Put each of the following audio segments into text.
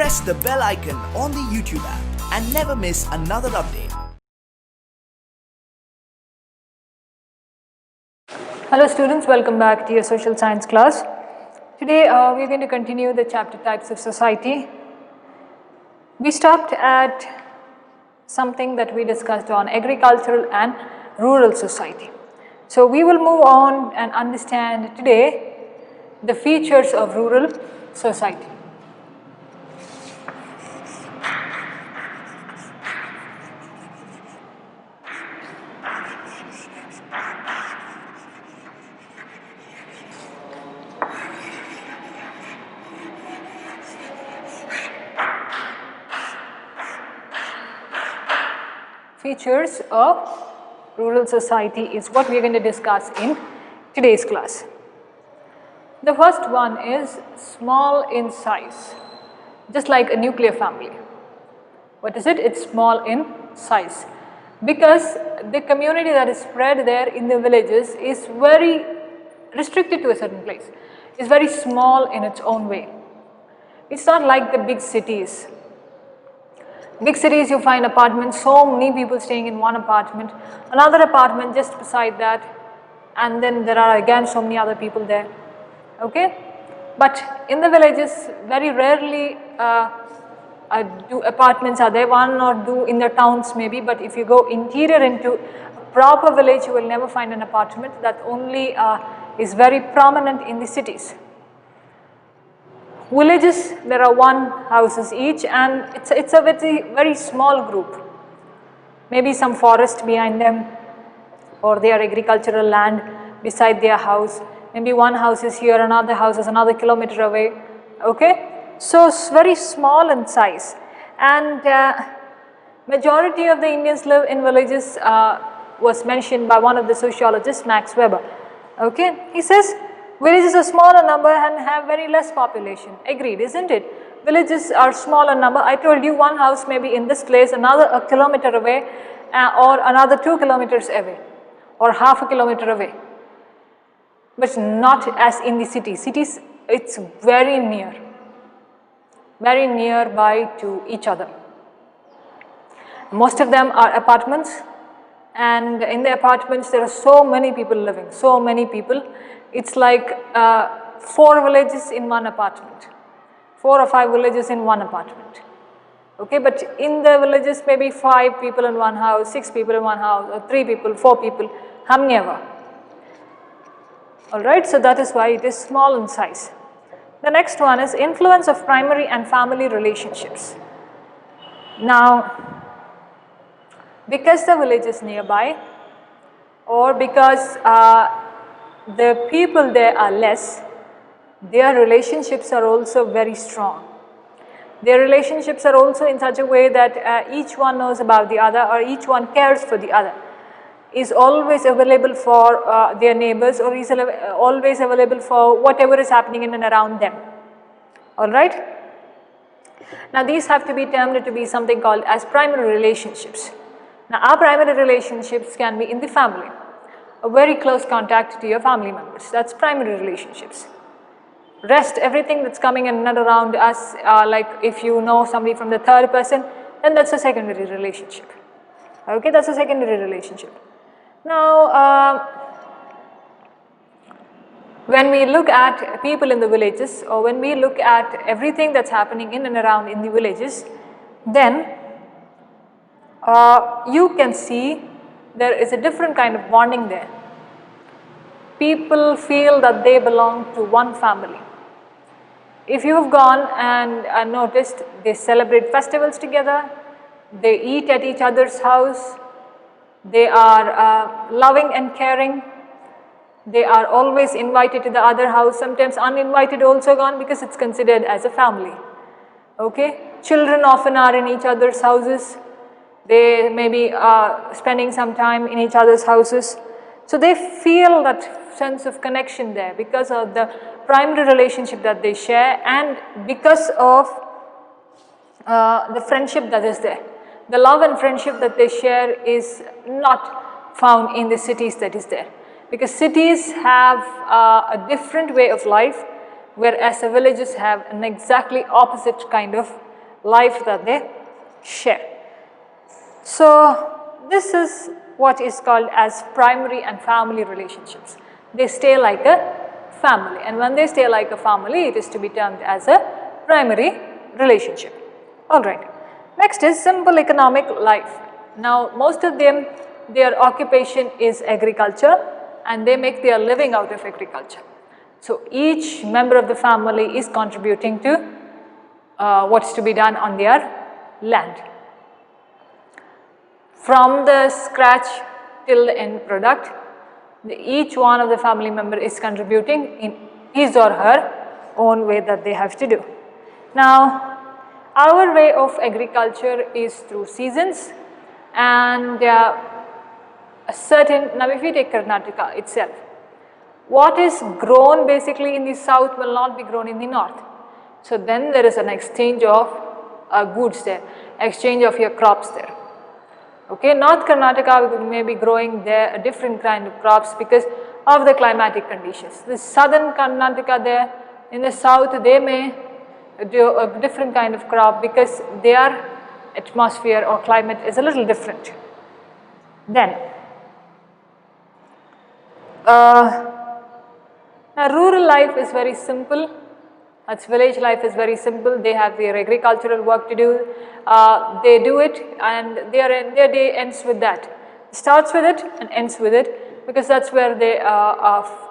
press the bell icon on the YouTube app and never miss another update. Hello students, welcome back to your social science class. Today we are going to continue the chapter types of society. We stopped at something that we discussed on agricultural and rural society. So we will move on and understand today the features of rural society. Features of rural society is what we are going to discuss in today's class. The first one is small in size, just like a nuclear family. What is it? It's small in size because the community that is spread there in the villages is very restricted to a certain place. It's very small in its own way. It's not like the big cities. Big cities, you find apartments, so many people staying in one apartment, another apartment just beside that, and then there are again so many other people there, okay? But in the villages, very rarely do apartments are there, one or two in the towns maybe, but if you go interior into a proper village, you will never find an apartment. That only is very prominent in the cities. Villages, there are one houses each, and it's a very small group. Maybe some forest behind them, or their agricultural land beside their house. Maybe one house is here, another house is another kilometer away. Okay, so it's very small in size, and majority of the Indians live in villages. Was mentioned by one of the sociologists, Max Weber. Okay, he says villages are smaller number and have very less population. Agreed, isn't it? Villages are smaller number. I told you one house may be in this place, another a kilometer away, or another 2 kilometers away, or half a kilometer away. But not as in the city. Cities, it's very nearby to each other. Most of them are apartments, and in the apartments there are so many people living, so many people. It's like 4 villages in one apartment, 4 or 5 villages in one apartment. Okay, but in the villages maybe 5 people in one house, 6 people in one house, or 3 people, 4 people, hum never. Alright, so that is why it is small in size. The next one is influence of primary and family relationships. Now, because the village is nearby, or because the people there are less, their relationships are also very strong. Their relationships are also in such a way that each one knows about the other, or each one cares for the other, is always available for their neighbors, or is always available for whatever is happening in and around them. Alright? Now these have to be termed to be something called as primary relationships. Now our primary relationships can be in the family. A very close contact to your family members. That's primary relationships. Rest, everything that's coming in and around us, like if you know somebody from the third person, then that's a secondary relationship. Okay, that's a secondary relationship. Now, when we look at people in the villages, or when we look at everything that's happening in and around in the villages, then you can see there is a different kind of bonding there. People feel that they belong to one family. If you have gone and noticed, they celebrate festivals together, they eat at each other's house, they are loving and caring, they are always invited to the other house, sometimes uninvited also gone because it's considered as a family. Okay, children often are in each other's houses. They may be spending some time in each other's houses. So they feel that sense of connection there because of the primary relationship that they share, and because of the friendship that is there. The love and friendship that they share is not found in the cities that is there. Because cities have a different way of life, whereas the villages have an exactly opposite kind of life that they share. So this is what is called as primary and family relationships. They stay like a family, and when they stay like a family, it is to be termed as a primary relationship. Alright, next is simple economic life. Now most of them, their occupation is agriculture and they make their living out of agriculture. So each member of the family is contributing to what's to be done on their land. From the scratch till the end product, each one of the family member is contributing in his or her own way that they have to do. Now, our way of agriculture is through seasons, and a certain, now if we take Karnataka itself, what is grown basically in the south will not be grown in the north. So then there is an exchange of goods there, exchange of your crops there. Okay, North Karnataka may be growing there a different kind of crops because of the climatic conditions. The southern Karnataka there, in the south they may do a different kind of crop because their atmosphere or climate is a little different. Then, now rural life is very simple. Its village life is very simple. They have their agricultural work to do. They do it, and their day ends with that. It starts with it and ends with it, because that's where they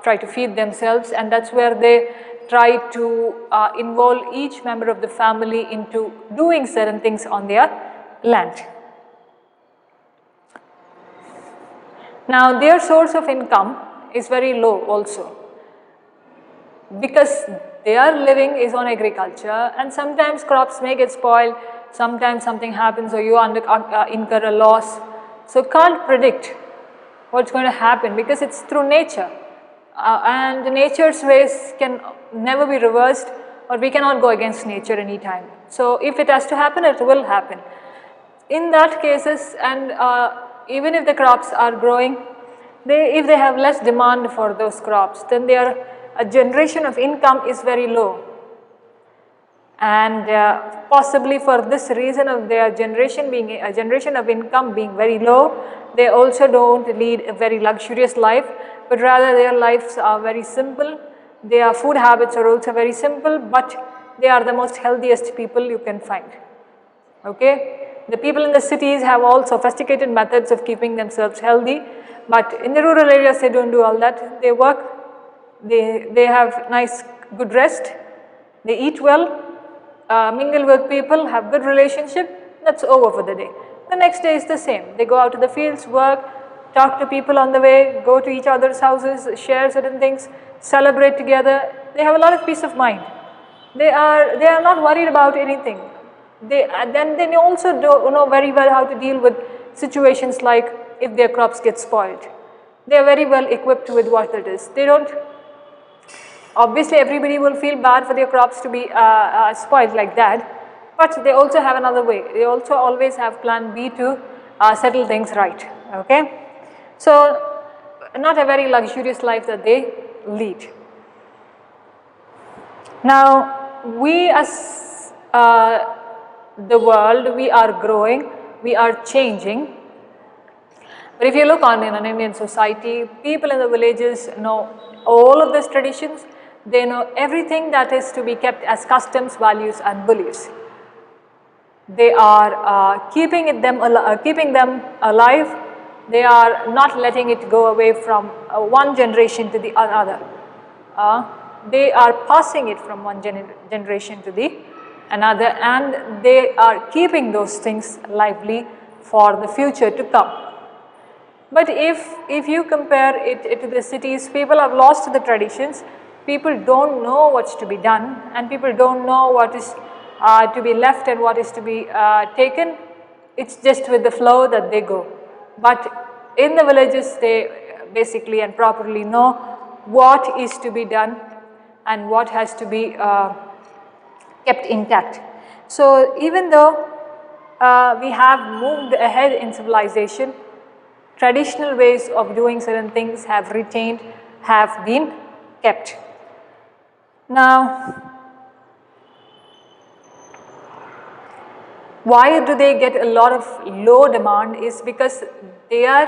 try to feed themselves, and that's where they try to involve each member of the family into doing certain things on their land. Now their source of income is very low also, because their living is on agriculture, and sometimes crops may get spoiled, sometimes something happens or you incur a loss. So can't predict what's going to happen because it's through nature, and nature's ways can never be reversed, or we cannot go against nature anytime. So if it has to happen, it will happen. In that cases, and even if the crops are growing, if they have less demand for those crops, then their generation of income is very low, and possibly for this reason of their generation being a generation of income being very low, they also don't lead a very luxurious life, but rather their lives are very simple. Their food habits are also very simple, but they are the most healthiest people you can find. Okay, the people in the cities have all sophisticated methods of keeping themselves healthy, but in the rural areas they don't do all that. They work, they have nice good rest, they eat well, mingle with people, have good relationship, that's over for the day. The next day is the same. They go out to the fields, work, talk to people on the way, go to each other's houses, share certain things, celebrate together. They have a lot of peace of mind. They are not worried about anything. They also know very well how to deal with situations like if their crops get spoiled. They are very well equipped with what it is. They don't. Obviously, everybody will feel bad for their crops to be spoiled like that, but they also have another way. They also always have plan B to settle things right. Okay, so not a very luxurious life that they lead. Now, we as the world, we are growing, we are changing. But if you look on in an Indian society, people in the villages know all of these traditions. They know everything that is to be kept as customs, values and beliefs. They are keeping them alive. They are not letting it go away from one generation to the other. They are passing it from one generation to the another, and they are keeping those things lively for the future to come. But if you compare it to the cities, people have lost the traditions, people don't know what's to be done, and people don't know what is to be left and what is to be taken. It's just with the flow that they go. But in the villages, they basically and properly know what is to be done and what has to be kept intact. So even though we have moved ahead in civilization, traditional ways of doing certain things have retained, have been kept. Now, Why do they get a lot of low demand is because they are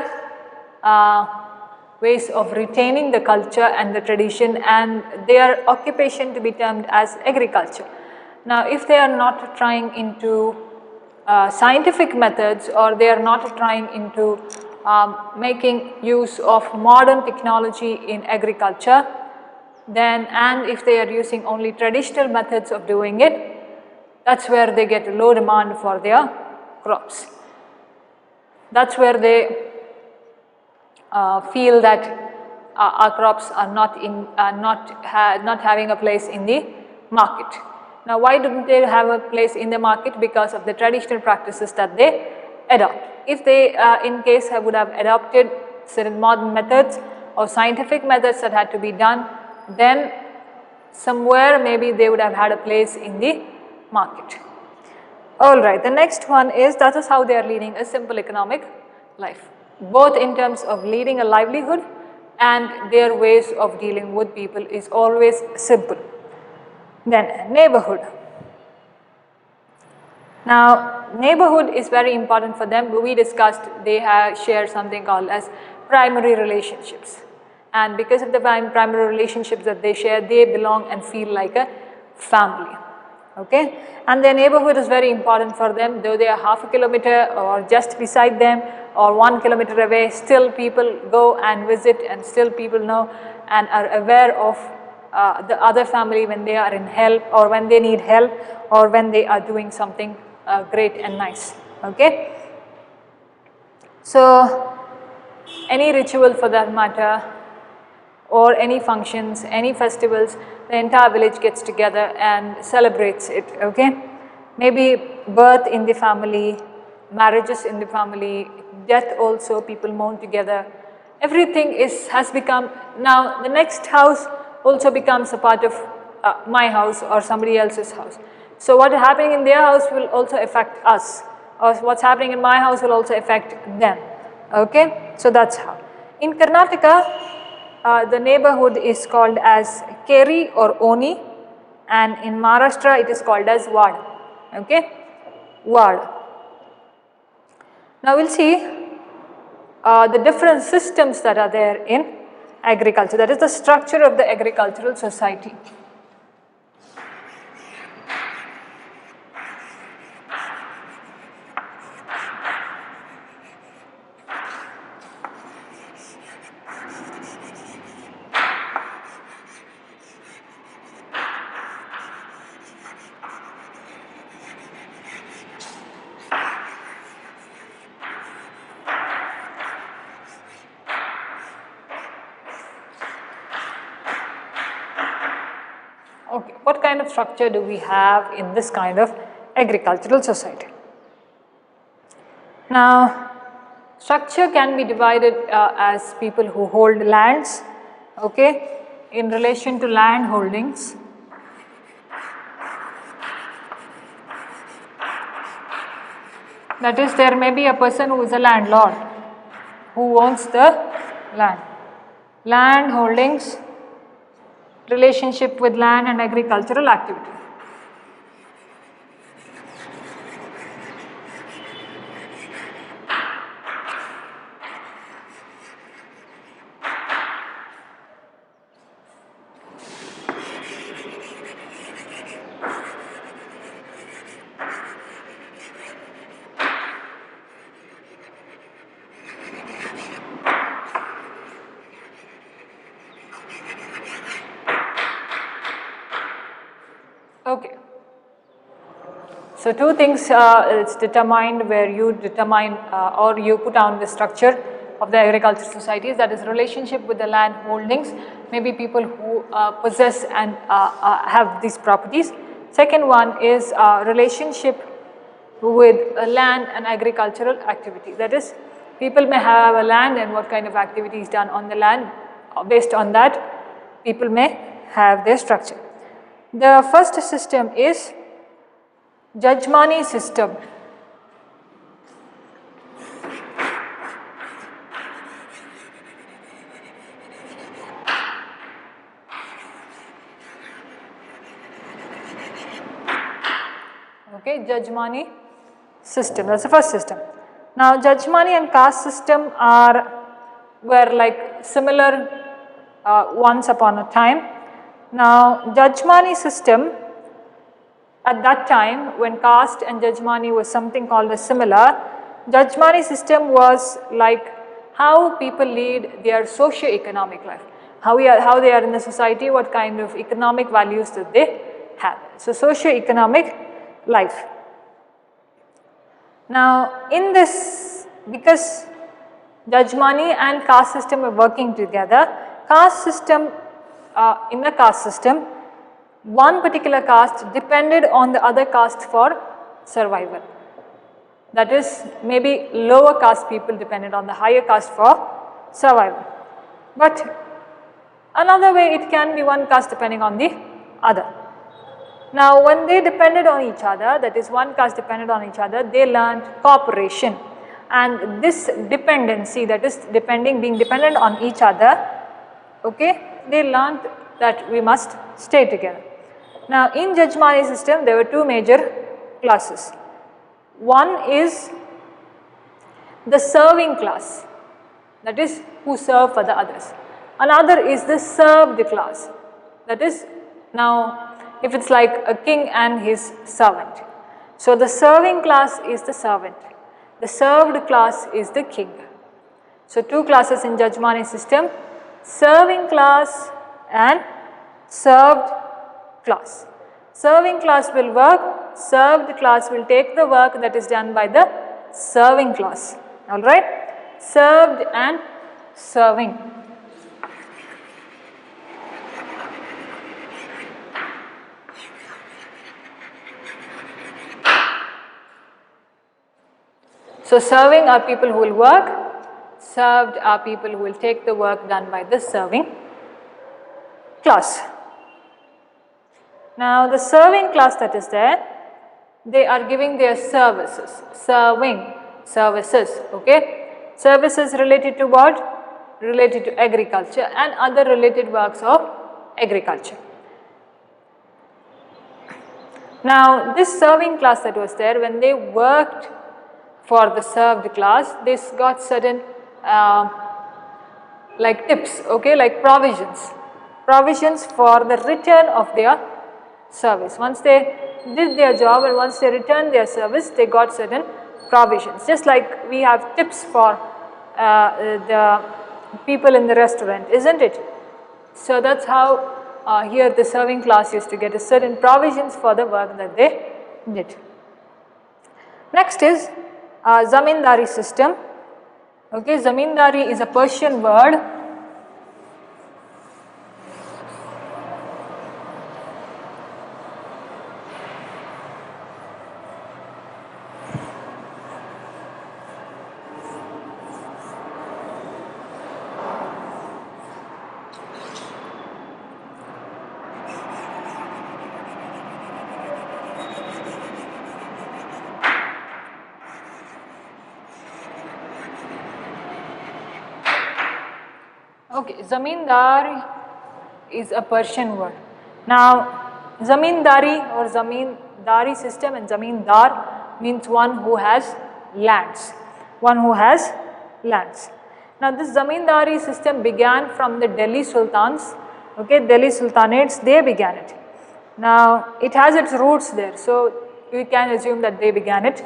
ways of retaining the culture and the tradition, and their occupation to be termed as agriculture. Now if they are not trying into scientific methods, or they are not trying into making use of modern technology in agriculture, then, and if they are using only traditional methods of doing it, that's where they get low demand for their crops. That's where they feel that our crops are not having a place in the market. Now why don't they have a place in the market? Because of the traditional practices that they adopt. If they in case would have adopted certain modern methods or scientific methods that had to be done, then somewhere maybe they would have had a place in the market. Alright, the next one is, that is how they are leading a simple economic life, both in terms of leading a livelihood and their ways of dealing with people is always simple. Then neighborhood. Now neighborhood is very important for them. We discussed they have shared something called as primary relationships, and because of the primary relationships that they share, they belong and feel like a family. Okay, and their neighborhood is very important for them, though they are half a kilometer or just beside them or 1 kilometer away, still people go and visit, and still people know and are aware of the other family when they are in help, or when they need help, or when they are doing something great and nice. Okay, so any ritual for that matter, or any functions, any festivals, the entire village gets together and celebrates it. Okay, maybe birth in the family, marriages in the family, death also, people mourn together. Everything has become, now the next house also becomes a part of my house or somebody else's house. So what is happening in their house will also affect us, or what's happening in my house will also affect them. Okay, so that's how. In Karnataka, the neighborhood is called as Keri or Oni, and in Maharashtra it is called as Wad. Okay, Wad. Now we'll see the different systems that are there in agriculture, that is the structure of the agricultural society. Okay, what kind of structure do we have in this kind of agricultural society? Now, structure can be divided as people who hold lands, okay, in relation to land holdings. That is, there may be a person who is a landlord, who owns the land. Land holdings, relationship with land and agricultural activity. Okay. So two things it's determined where you determine or you put down the structure of the agricultural societies, that is relationship with the land holdings, maybe people who possess and have these properties. Second one is relationship with land and agricultural activity, that is people may have a land and what kind of activity is done on the land, based on that people may have their structure. The first system is Jajmani system. Okay, Jajmani system. That's the first system. Now Jajmani and caste system were like similar once upon a time. Now Jajmani system, at that time when caste and Jajmani was something called as similar, Jajmani system was like how people lead their socio-economic life, how they are in the society, what kind of economic values that they have. So socio-economic life. Now in this, because Jajmani and caste system are working together, caste system, in the caste system, one particular caste depended on the other caste for survival. That is, maybe lower caste people depended on the higher caste for survival. But another way, it can be one caste depending on the other. Now when they depended on each other, that is one caste depended on each other, they learned cooperation, and this dependency, that is being dependent on each other, okay, they learned that we must stay together. Now in Jajmani system there were two major classes. One is the serving class, that is who serve for the others. Another is the served class, that is, now if it's like a king and his servant. So the serving class is the servant, the served class is the king. So two classes in Jajmani system, serving class and served class. Serving class will work, served class will take the work that is done by the serving class. Alright, served and serving. So serving are people who will work, served are people who will take the work done by the serving class. Now the serving class that is there, they are giving their services, services, okay. Services related to what? Related to agriculture and other related works of agriculture. Now this serving class that was there, when they worked for the served class, they got certain like tips, okay, like provisions for the return of their service. Once they did their job and once they returned their service, they got certain provisions. Just like we have tips for the people in the restaurant, isn't it? So that's how here the serving class used to get a certain provisions for the work that they did. Next is Zamindari system. Okay, Zamindari is a Persian word. Okay, Zamindari is a Persian word. Now, Zamindari or Zamindari system and Zamindar means one who has lands. One who has lands. Now, this Zamindari system began from the Delhi Sultans. Okay, Delhi Sultanates, they began it. Now, it has its roots there, so we can assume that they began it.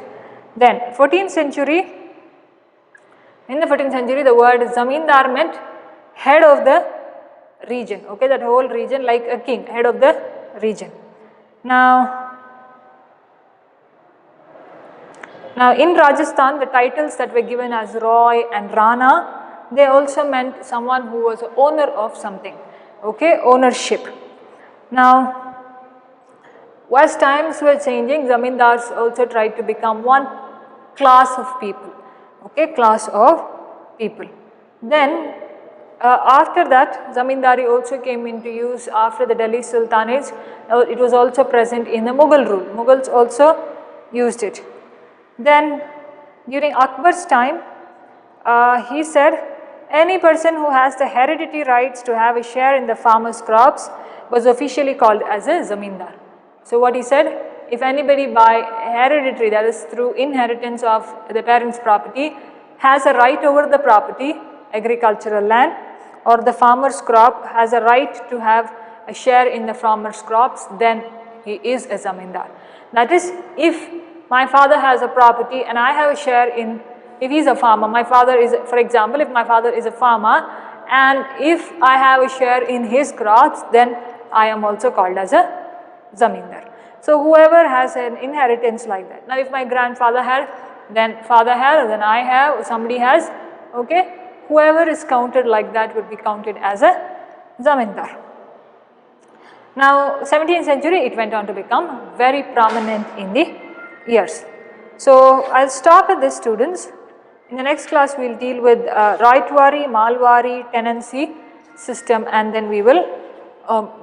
Then, 14th century, in the 14th century, the word Zamindar meant head of the region, okay, that whole region, like a king, head of the region. Now in Rajasthan, the titles that were given as Roy and Rana, they also meant someone who was owner of something, okay, ownership. Now, as times were changing, Zamindars also tried to become one class of people, okay, class of people. Then after that, Zamindari also came into use after the Delhi Sultanates. It was also present in the Mughal rule. Mughals also used it. Then during Akbar's time, he said any person who has the hereditary rights to have a share in the farmer's crops was officially called as a Zamindar. So what he said, if anybody by hereditary, that is through inheritance of the parents' property, has a right over the property, agricultural land, or the farmer's crop, has a right to have a share in the farmer's crops, then he is a zamindar. That is, if my father has a property and I have a share in, if he is a farmer, my father is, for example, if my father is a farmer and if I have a share in his crops, then I am also called as a zamindar. So whoever has an inheritance like that. Now if my grandfather had, then father had, then I have, somebody has, okay, whoever is counted like that would be counted as a zamindar. Now 17th century it went on to become very prominent in the years. So I will stop at this, students. In the next class we will deal with Raitwari, Malwari, tenancy system, and then we will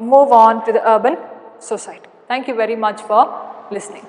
move on to the urban society. Thank you very much for listening.